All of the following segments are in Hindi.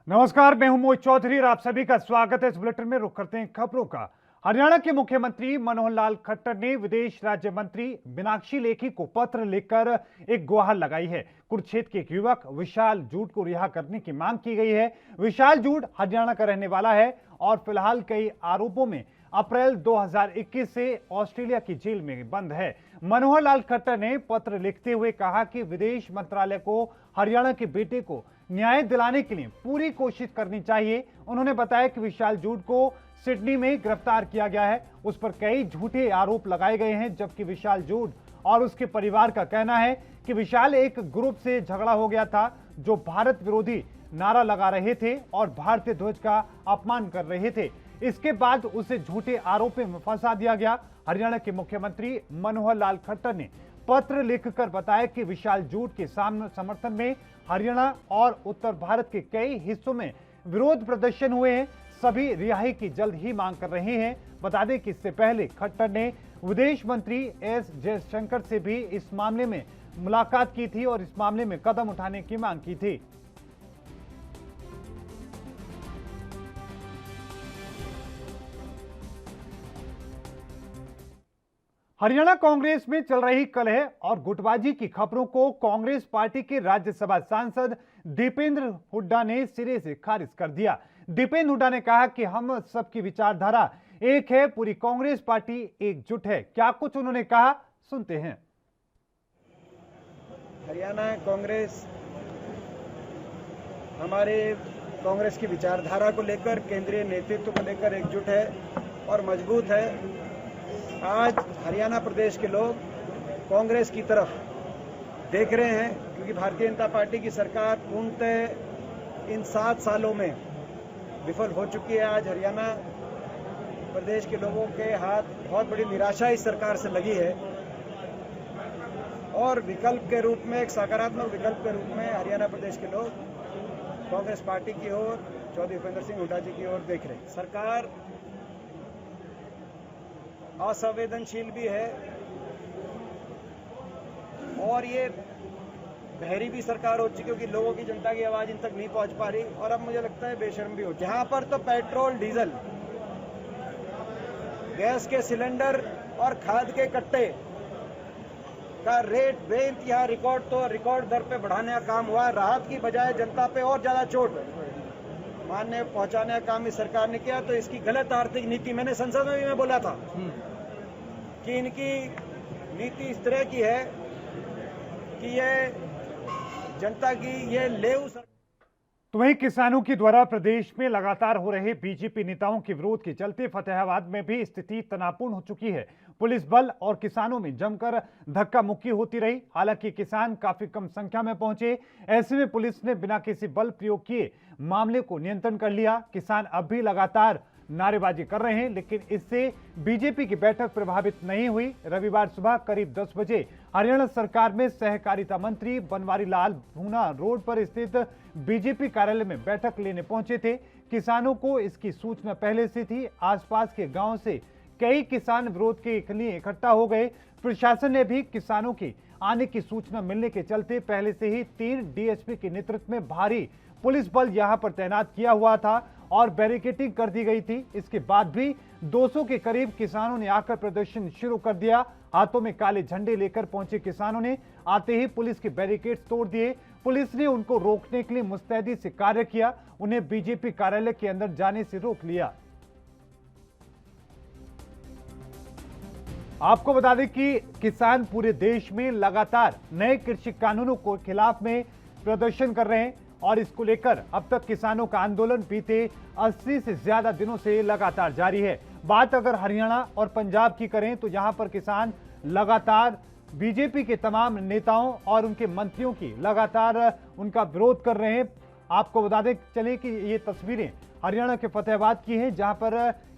नमस्कार, मैं हूं मोहित चौधरी और आप सभी का स्वागत है। इस बुलेटिन में रुख करते हैं खबरों का। हरियाणा के मुख्यमंत्री मनोहर लाल खट्टर ने विदेश राज्य मंत्री मीनाक्षी लेखी को पत्र लिखकर एक गुहार लगाई है। कुरुक्षेत्र के एक युवक विशाल जूड को रिहा करने की मांग की गई है। विशाल जूड हरियाणा का रहने वाला है और फिलहाल कई आरोपों में अप्रैल 2021 से ऑस्ट्रेलिया की जेल में बंद है। मनोहर लाल खट्टर ने पत्र लिखते हुए कहा कि विदेश मंत्रालय को हरियाणा के बेटे को न्याय दिलाने के लिए पूरी कोशिश करनी चाहिए। उन्होंने बताया कि विशाल जूड को सिडनी में गिरफ्तार किया गया है। उस पर कई झूठे आरोप लगाए गए हैं, जबकि विशाल जूड और उसके परिवार का कहना है कि विशाल एक ग्रुप से झगड़ा हो गया था जो भारत विरोधी नारा लगा रहे थे और भारतीय ध्वज का अपमान कर रहे थे। इसके बाद उसे झूठे आरोपों में फंसा दिया गया। हरियाणा के मुख्यमंत्री मनोहर लाल खट्टर ने पत्र लिखकर बताया कि विशाल जूड के समर्थन में हरियाणा और उत्तर भारत के कई हिस्सों में विरोध प्रदर्शन हुए हैं। सभी रिहाई की जल्द ही मांग कर रहे हैं। बता दें कि इससे पहले खट्टर ने विदेश मंत्री एस जयशंकर से भी इस मामले में मुलाकात की थी और इस मामले में कदम उठाने की मांग की थी। हरियाणा कांग्रेस में चल रही कलह और गुटबाजी की खबरों को कांग्रेस पार्टी के राज्यसभा सांसद दीपेंद्र हुड्डा ने सिरे से खारिज कर दिया। दीपेंद्र हुड्डा ने कहा कि हम सबकी विचारधारा एक है, पूरी कांग्रेस पार्टी एकजुट है। क्या कुछ उन्होंने कहा, सुनते हैं। हरियाणा कांग्रेस हमारे कांग्रेस की विचारधारा को लेकर, केंद्रीय नेतृत्व को लेकर एकजुट है और मजबूत है। आज हरियाणा प्रदेश के लोग कांग्रेस की तरफ देख रहे हैं, क्योंकि भारतीय जनता पार्टी की सरकार पूर्णतः इन 7 सालों में विफल हो चुकी है। आज हरियाणा प्रदेश के लोगों के हाथ बहुत बड़ी निराशा इस सरकार से लगी है और विकल्प के रूप में, एक सकारात्मक विकल्प के रूप में हरियाणा प्रदेश के लोग कांग्रेस पार्टी की ओर, चौधरी भूपेंद्र सिंह हुड्डा जी की ओर देख रहे हैं। सरकार असंवेदनशील भी है और ये बहरी भी सरकार हो चुकी है, क्योंकि लोगों की, जनता की आवाज इन तक नहीं पहुंच पा रही और अब मुझे लगता है बेशर्म भी हो। जहां पर तो पेट्रोल, डीजल, गैस के सिलेंडर और खाद के कट्टे का रेट बेइंतहा रिकॉर्ड दर पे बढ़ाने का काम हुआ है। राहत की बजाय जनता पे और ज्यादा चोट मानने पहुंचाने का काम इस सरकार ने किया। तो इसकी गलत आर्थिक नीति, मैंने संसद में भी मैं बोला था कि इनकी नीति इस तरह की है कि ये जनता की ये लेव। तो वहीं किसानों के द्वारा प्रदेश में लगातार हो रहे बीजेपी नेताओं के विरोध के चलते फतेहाबाद में भी स्थिति तनावपूर्ण हो चुकी है। पुलिस बल और किसानों में जमकर धक्का मुक्की होती रही। हालांकि किसान काफी कम संख्या में पहुंचे। ऐसे में पुलिस ने बिना किसी बल प्रयोग किए मामले को नियंत्रण कर लिया। किसान अब भी लगातार नारेबाजी कर रहे हैं, लेकिन इससे बीजेपी की बैठक प्रभावित नहीं हुई। रविवार सुबह करीब 10 बजे हरियाणा सरकार में सहकारिता मंत्री बनवारी लाल भूना रोड पर स्थित बीजेपी कार्यालय में बैठक लेने पहुंचे थे। किसानों को इसकी सूचना पहले से थी। आसपास के गांव से कई किसान विरोध के लिए इकट्ठा हो गए। प्रशासन ने भी किसानों के आने की सूचना मिलने के चलते पहले से ही 3 डीएसपी के नेतृत्व में भारी पुलिस बल यहां पर तैनात किया हुआ था और बैरिकेडिंग कर दी गई थी। इसके बाद भी 200 के करीब किसानों ने आकर प्रदर्शन शुरू कर दिया। हाथों में काले झंडे लेकर पहुंचे किसानों ने आते ही पुलिस के बैरिकेड तोड़ दिए। पुलिस ने उनको रोकने के लिए मुस्तैदी से कार्य किया। उन्हें बीजेपी कार्यालय के अंदर जाने से रोक लिया। आपको बता दें कि किसान पूरे देश में लगातार नए कृषि कानूनों के खिलाफ में प्रदर्शन कर रहे हैं और इसको लेकर अब तक किसानों का आंदोलन बीते 80 से ज्यादा दिनों से लगातार जारी है। बात अगर हरियाणा और पंजाब की करें तो यहां पर किसान लगातार बीजेपी के तमाम नेताओं और उनके मंत्रियों की लगातार उनका विरोध कर रहे हैं। आपको बता दें चले कि ये तस्वीरें हरियाणा के फतेहाबाद की हैं, जहां पर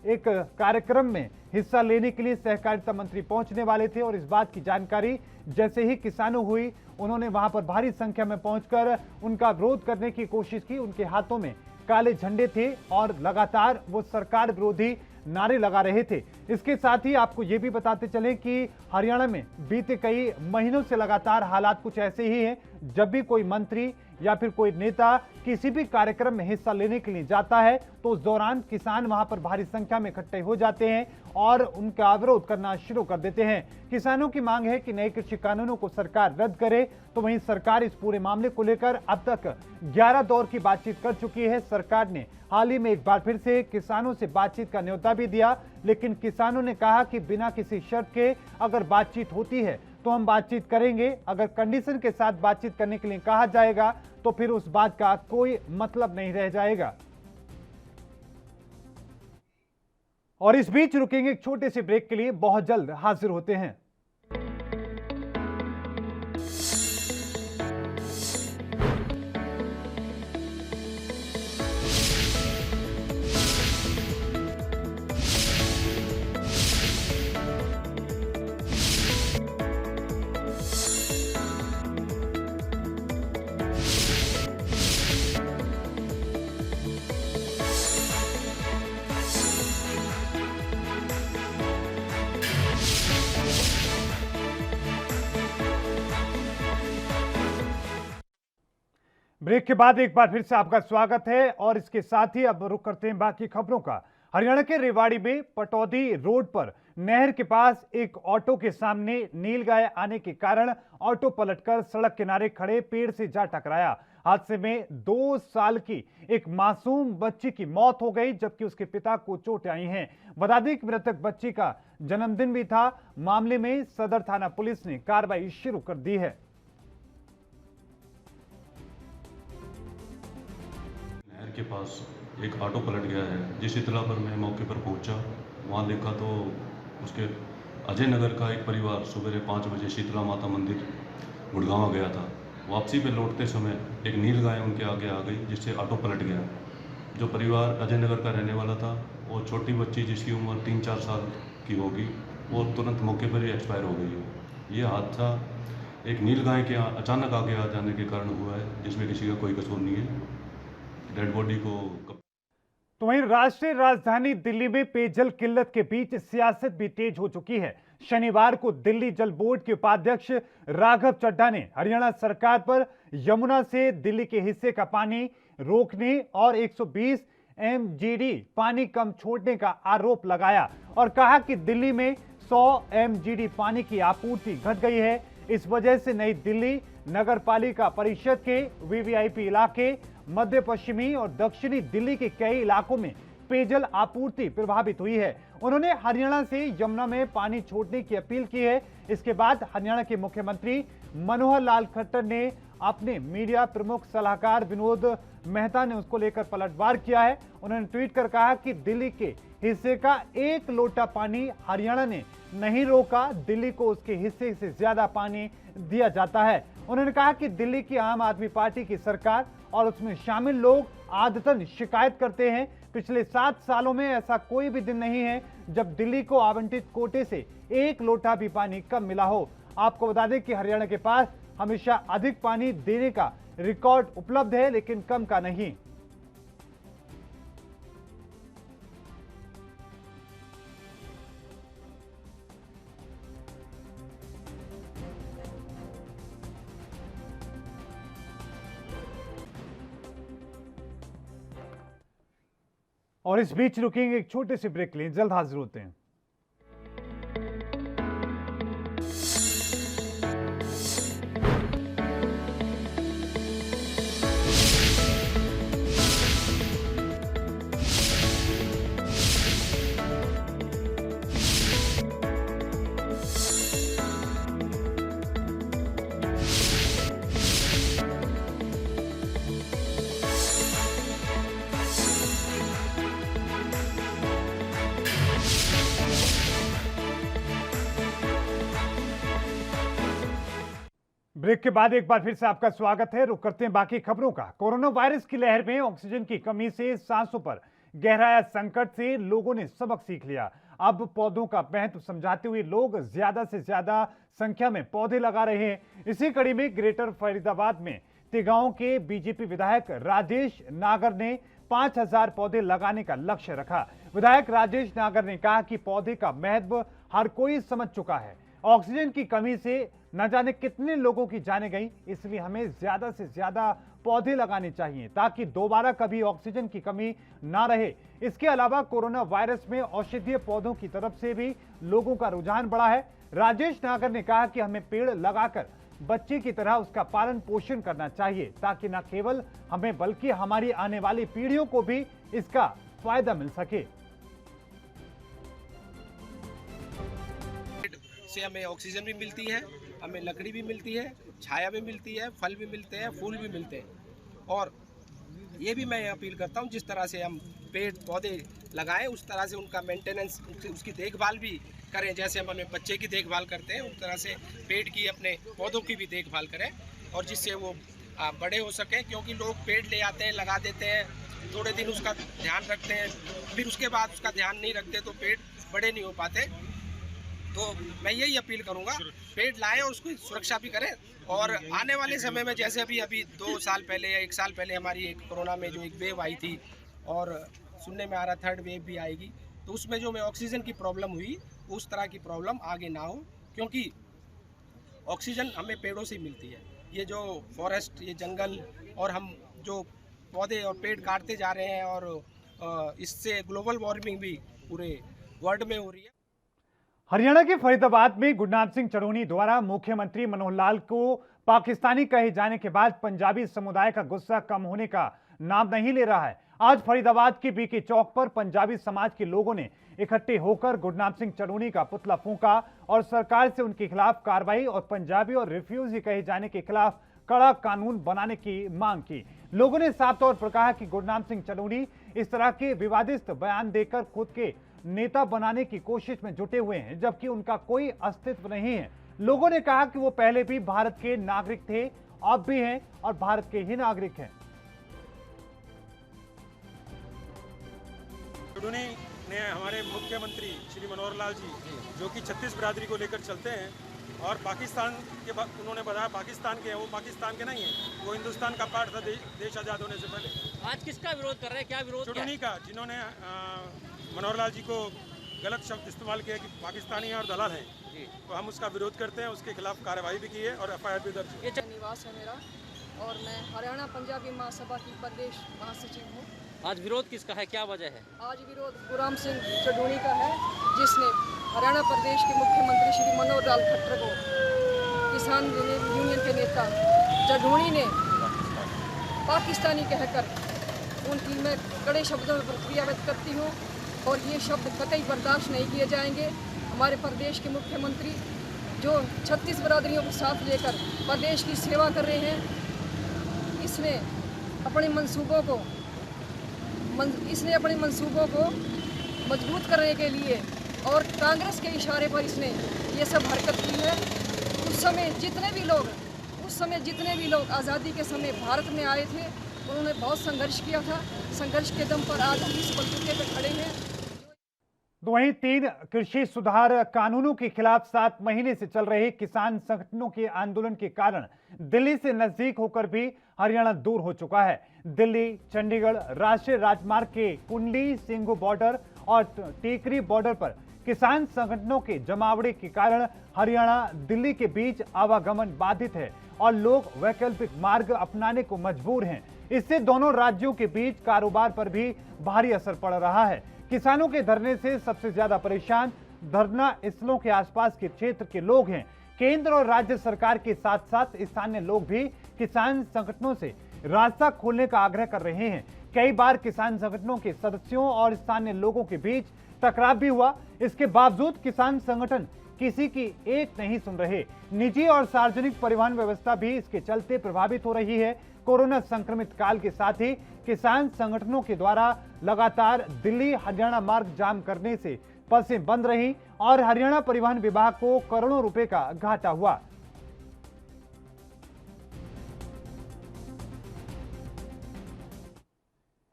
एक कार्यक्रम में हिस्सा लेने के लिए सहकारिता मंत्री पहुंचने वाले थे और इस बात की जानकारी जैसे ही किसानों हुई, उन्होंने वहां पर भारी संख्या में पहुंचकर उनका विरोध करने की कोशिश की। उनके हाथों में काले झंडे थे और लगातार वो सरकार विरोधी नारे लगा रहे थे। इसके साथ ही आपको ये भी बताते चले कि हरियाणा में बीते कई महीनों से लगातार हालात कुछ ऐसे ही हैं। जब भी कोई मंत्री या फिर कोई नेता किसी भी कार्यक्रम में हिस्सा लेने के लिए जाता है तो उस दौरान किसान वहां पर भारी संख्या में इकट्ठे हो जाते हैं और उनका अवरोध करना शुरू कर देते हैं। किसानों की मांग है कि नए कृषि कानूनों को सरकार रद्द करे, तो वहीं सरकार इस पूरे मामले को लेकर अब तक 11 दौर की बातचीत कर चुकी है। सरकार ने हाल ही में एक बार फिर से किसानों से बातचीत का न्योता भी दिया, लेकिन किसानों ने कहा कि बिना किसी शर्त के अगर बातचीत होती है तो हम बातचीत करेंगे, अगर कंडीशन के साथ बातचीत करने के लिए कहा जाएगा तो फिर उस बात का कोई मतलब नहीं रह जाएगा। और इस बीच रुकेंगे एक छोटे से ब्रेक के लिए, बहुत जल्द हाजिर होते हैं। ब्रेक के बाद एक बार फिर से आपका स्वागत है और इसके साथ ही अब रुक करते हैं बाकी खबरों का। हरियाणा के रेवाड़ी में पटौदी रोड पर नहर के पास एक ऑटो के सामने नीलगाय आने के कारण ऑटो पलटकर सड़क किनारे खड़े पेड़ से जा टकराया। हादसे में 2 साल की एक मासूम बच्ची की मौत हो गई, जबकि उसके पिता को चोटें आई हैं। बता दें कि मृतक बच्ची का जन्मदिन भी था। मामले में सदर थाना पुलिस ने कार्रवाई शुरू कर दी है। के पास एक ऑटो पलट गया है। जिस इतला पर मैं मौके पर पहुंचा, वहां देखा तो उसके अजय नगर का एक परिवार सुबह 5 बजे शीतला माता मंदिर गुड़गांव गया था। वापसी पे लौटते समय एक नीलगाय उनके आगे आ गई, जिससे ऑटो पलट गया। जो परिवार अजय नगर का रहने वाला था, वो छोटी बच्ची जिसकी उम्र 3-4 साल की होगी, वो तुरंत मौके पर ही एक्सपायर हो गई है। ये हादसा एक नीलगाय के अचानक आगे आ जाने के कारण हुआ है, जिसमें किसी का कोई कसूर नहीं है। डेड बॉडी को तो वहीं राष्ट्रीय राजधानी दिल्ली में पेयजल किल्लत के बीच सियासत भी तेज हो चुकी है। शनिवार को दिल्ली जल बोर्ड के उपाध्यक्ष राघव चड्ढा ने हरियाणा सरकार पर यमुना से दिल्ली के हिस्से का पानी रोकने और 120 MGD पानी कम छोड़ने का आरोप लगाया और कहा कि दिल्ली में 100 MGD पानी की आपूर्ति घट गई है। इस वजह से नई दिल्ली नगर पालिका परिषद के VVIP इलाके, मध्य पश्चिमी और दक्षिणी दिल्ली के कई इलाकों में पेयजल आपूर्ति प्रभावित हुई है। उन्होंने हरियाणा से यमुना में पानी छोड़ने की अपील की है। इसके बाद हरियाणा के मुख्यमंत्री मनोहर लाल खट्टर ने अपने मीडिया प्रमुख सलाहकार विनोद मेहता ने उसको लेकर पलटवार किया है। उन्होंने ट्वीट कर कहा कि दिल्ली के हिस्से का 1 लोटा पानी हरियाणा ने नहीं रोका, दिल्ली को उसके हिस्से से ज्यादा पानी दिया जाता है। उन्होंने कहा कि दिल्ली की आम आदमी पार्टी की सरकार और उसमें शामिल लोग आदतन शिकायत करते हैं। पिछले 7 सालों में ऐसा कोई भी दिन नहीं है जब दिल्ली को आवंटित कोटे से 1 लोटा भी पानी कम मिला हो। आपको बता दें कि हरियाणा के पास हमेशा अधिक पानी देने का रिकॉर्ड उपलब्ध है, लेकिन कम का नहीं। और इस बीच रुकेंगे एक छोटे से ब्रेक के लिए, जल्द हाजिर होते हैं। ब्रेक के बाद एक बार फिर से आपका स्वागत है। रुक करते हैं बाकी खबरों का। कोरोना वायरस की लहर में ऑक्सीजन की कमी से सांसों पर गहराया संकट से लोगों ने सबक सीख लिया। अब पौधों का महत्व समझाते हुए लोग ज्यादा से ज्यादा संख्या में पौधे लगा रहे हैं। इसी कड़ी में ग्रेटर फरीदाबाद में तिगांव के बीजेपी विधायक राजेश नागर ने 5000 पौधे लगाने का लक्ष्य रखा। विधायक राजेश नागर ने कहा कि पौधे का महत्व हर कोई समझ चुका है। ऑक्सीजन की कमी से न जाने कितने लोगों की जानें गई, इसलिए हमें ज्यादा से ज्यादा पौधे लगाने चाहिए ताकि दोबारा कभी ऑक्सीजन की कमी ना रहे। इसके अलावा कोरोना वायरस में औषधीय पौधों की तरफ से भी लोगों का रुझान बढ़ा है। राजेश नागर ने कहा कि हमें पेड़ लगाकर बच्चे की तरह उसका पालन पोषण करना चाहिए ताकि न केवल हमें बल्कि हमारी आने वाली पीढ़ियों को भी इसका फायदा मिल सके। से हमें ऑक्सीजन भी मिलती है, हमें लकड़ी भी मिलती है, छाया भी मिलती है, फल भी मिलते हैं, फूल भी मिलते हैं। और ये भी मैं अपील करता हूँ, जिस तरह से हम पेड़ पौधे लगाएं उस तरह से उनका मेंटेनेंस, उसकी देखभाल भी करें। जैसे हम अपने बच्चे की देखभाल करते हैं उस तरह से पेड़ की, अपने पौधों की भी देखभाल करें और जिससे वो बड़े हो सकें। क्योंकि लोग पेड़ ले आते हैं, लगा देते हैं, थोड़े दिन उसका ध्यान रखते हैं, फिर उसके बाद उसका ध्यान नहीं रखते तो पेड़ बड़े नहीं हो पाते। तो मैं यही अपील करूंगा, पेड़ लाएं और उसकी सुरक्षा भी करें। और आने वाले समय में जैसे अभी 2 साल पहले या 1 साल पहले हमारी एक कोरोना में जो एक वेव आई थी और सुनने में आ रहा थर्ड वेव भी आएगी, तो उसमें जो हमें ऑक्सीजन की प्रॉब्लम हुई उस तरह की प्रॉब्लम आगे ना हो। क्योंकि ऑक्सीजन हमें पेड़ों से मिलती है। ये जो फॉरेस्ट, ये जंगल और हम जो पौधे और पेड़ काटते जा रहे हैं और इससे ग्लोबल वार्मिंग भी पूरे वर्ल्ड में हो रही है। हरियाणा के फरीदाबाद में गुरनाम सिंह चढ़ूनी द्वारा मुख्यमंत्री मनोहर लाल को पाकिस्तानी कहे जाने के बाद पंजाबी समुदाय का गुस्सा कम होने का नाम नहीं ले रहा है। आज फरीदाबाद के बीके चौक पर पंजाबी समाज के लोगों ने इकट्ठे होकर गुरनाम सिंह चढ़ूनी का पुतला फूंका और सरकार से उनके खिलाफ कार्रवाई और पंजाबी और रिफ्यूजी कहे जाने के खिलाफ कड़ा कानून बनाने की मांग की। लोगों ने साफ तौर पर कहा कि गुरनाम सिंह चढ़ूनी इस तरह के विवादित बयान देकर खुद के नेता बनाने की कोशिश में जुटे हुए हैं, जबकि उनका कोई अस्तित्व नहीं है। लोगों ने कहा कि वो पहले भी भारत के नागरिक थे, अब भी हैं और भारत के ही नागरिक हैं। चढ़ूनी ने हमारे मुख्यमंत्री श्री मनोहर लाल जी, जो कि 36 बिरादरी को लेकर चलते हैं और पाकिस्तान के उन्होंने बताया पाकिस्तान के हैं, वो पाकिस्तान के नहीं है, वो हिंदुस्तान का पार्ट था देश आज़ाद होने से पहले। आज किसका विरोध कर रहे हैं, क्या विरोध? चढ़ूनी का, जिन्होंने मनोहर लाल जी को गलत शब्द इस्तेमाल किया कि पाकिस्तानी हैं और दलाल हैं, तो हम उसका विरोध करते हैं। उसके खिलाफ कार्रवाई भी की है और FIR भी दर्ज की। ये निवास है मेरा और मैं हरियाणा पंजाबी महासभा की प्रदेश महासचिव हूँ। आज विरोध किसका है, क्या वजह है? आज विरोध गुरनाम सिंह चढ़ूनी का है, जिसने हरियाणा प्रदेश के मुख्यमंत्री श्री मनोहर लाल खट्टर को किसान यूनियन के नेता चढ़ूनी ने पाकिस्तानी कहकर उनकी मैं कड़े शब्दों में प्रतिक्रिया व्यक्त करती हूँ और ये शब्द कतई बर्दाश्त नहीं किए जाएंगे। हमारे प्रदेश के मुख्यमंत्री जो 36 बिरादरियों को साथ लेकर प्रदेश की सेवा कर रहे हैं, इसने अपने मंसूबों को मजबूत करने के लिए और कांग्रेस के इशारे पर इसने ये सब हरकत की है। उस समय जितने भी लोग आज़ादी के समय भारत में आए थे, उन्होंने बहुत संघर्ष किया था। संघर्ष के दम पर आज हम इस बलबूते पे खड़े हैं। तो वहीं 3 कृषि सुधार कानूनों के खिलाफ 7 महीने से चल रहे किसान संगठनों के आंदोलन के कारण दिल्ली से नजदीक होकर भी हरियाणा दूर हो चुका है। दिल्ली चंडीगढ़ राष्ट्रीय राजमार्ग के कुंडली सिंघू बॉर्डर और टेकरी बॉर्डर पर किसान संगठनों के जमावड़े के कारण हरियाणा दिल्ली के बीच आवागमन बाधित है और लोग वैकल्पिक मार्ग अपनाने को मजबूर हैं। इससे दोनों राज्यों के बीच कारोबार पर भी भारी असर पड़ रहा है। किसानों के धरने से सबसे ज्यादा परेशान धरना स्थलों के आसपास के क्षेत्र के लोग हैं। केंद्र और राज्य सरकार के साथ साथ स्थानीय लोग भी किसान संगठनों से रास्ता खोलने का आग्रह कर रहे हैं। कई बार किसान संगठनों के सदस्यों और स्थानीय लोगों के बीच टकराव भी हुआ। इसके बावजूद किसान संगठन किसी की एक नहीं सुन रहे। निजी और सार्वजनिक परिवहन व्यवस्था भी इसके चलते प्रभावित हो रही है। कोरोना संक्रमित काल के साथ ही किसान संगठनों के द्वारा लगातार दिल्ली हरियाणा मार्ग जाम करने से बसें बंद रही और हरियाणा परिवहन विभाग को करोड़ों रुपए का घाटा हुआ।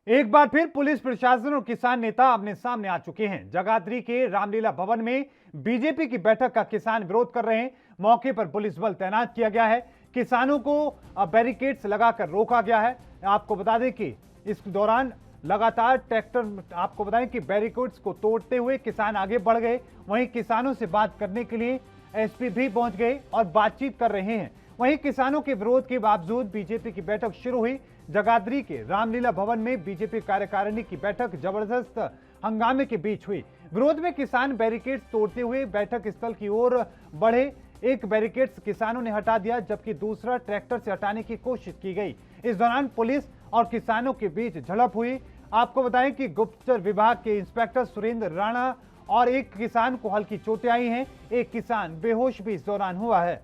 एक बार फिर पुलिस प्रशासन और किसान नेता आमने सामने आ चुके हैं। जगाधरी के रामलीला भवन में बीजेपी की बैठक का किसान विरोध कर रहे हैं। मौके पर पुलिस बल तैनात किया गया है। किसानों को बैरिकेड्स लगाकर रोका गया है। आपको बता दें कि इस दौरान लगातार ट्रैक्टर, आपको बताएं कि बैरिकेड्स को तोड़ते हुए किसान आगे बढ़ गए। वहीं किसानों से बात करने के लिए एसपी भी पहुंच गए और बातचीत कर रहे हैं। वहीं किसानों के विरोध के बावजूद बीजेपी की बैठक शुरू हुई। जगाधरी के रामलीला भवन में बीजेपी कार्यकारिणी की बैठक जबरदस्त हंगामे के बीच हुई। विरोध में किसान बैरिकेड्स तोड़ते हुए बैठक स्थल की ओर बढ़े। एक बैरिकेड्स किसानों ने हटा दिया, जबकि दूसरा ट्रैक्टर से हटाने की कोशिश की गई। इस दौरान पुलिस और किसानों के बीच झड़प हुई। आपको बताएं कि गुप्तचर विभाग के इंस्पेक्टर सुरेंद्र राणा और एक किसान को हल्की चोटें आई हैं। एक किसान बेहोश भी इस दौरान हुआ है।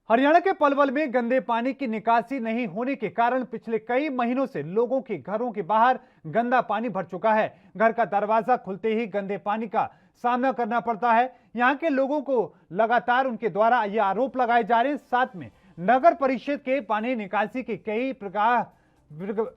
हरियाणा के पलवल में गंदे पानी की निकासी नहीं होने के कारण पिछले कई महीनों से लोगों के घरों के बाहर गंदा पानी भर चुका है। घर का दरवाजा खुलते ही गंदे पानी का सामना करना पड़ता है। यहां के लोगों को लगातार उनके द्वारा ये आरोप लगाए जा रहे हैं। साथ में नगर परिषद के पानी निकासी के कई प्रकार,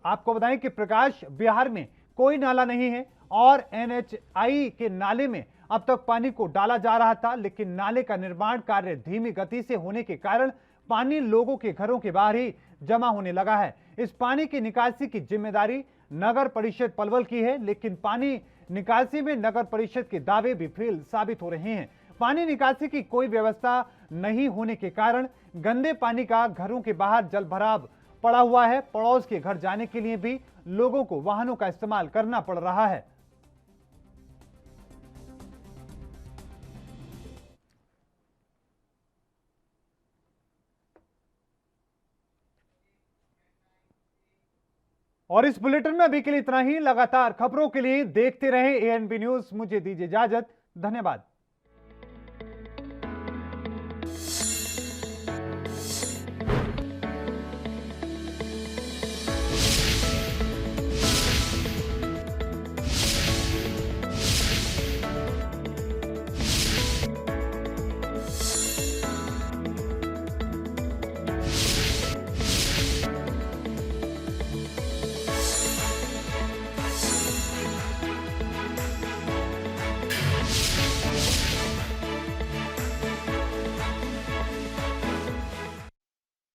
आपको बताएं कि प्रकाश बिहार में कोई नाला नहीं है और NHI के नाले में अब तक पानी को डाला जा रहा था, लेकिन नाले का निर्माण कार्य धीमी गति से होने के कारण पानी लोगों के घरों के बाहर ही जमा होने लगा है। इस पानी की निकासी की जिम्मेदारी नगर परिषद पलवल की है, लेकिन पानी निकासी में नगर परिषद के दावे भी फेल साबित हो रहे हैं। पानी निकासी की कोई व्यवस्था नहीं होने के कारण गंदे पानी का घरों के बाहर जलभराव पड़ा हुआ है। पड़ोस के घर जाने के लिए भी लोगों को वाहनों का इस्तेमाल करना पड़ रहा है। और इस बुलेटिन में अभी के लिए इतना ही। लगातार खबरों के लिए देखते रहें ANB न्यूज। मुझे दीजिए इजाजत। धन्यवाद।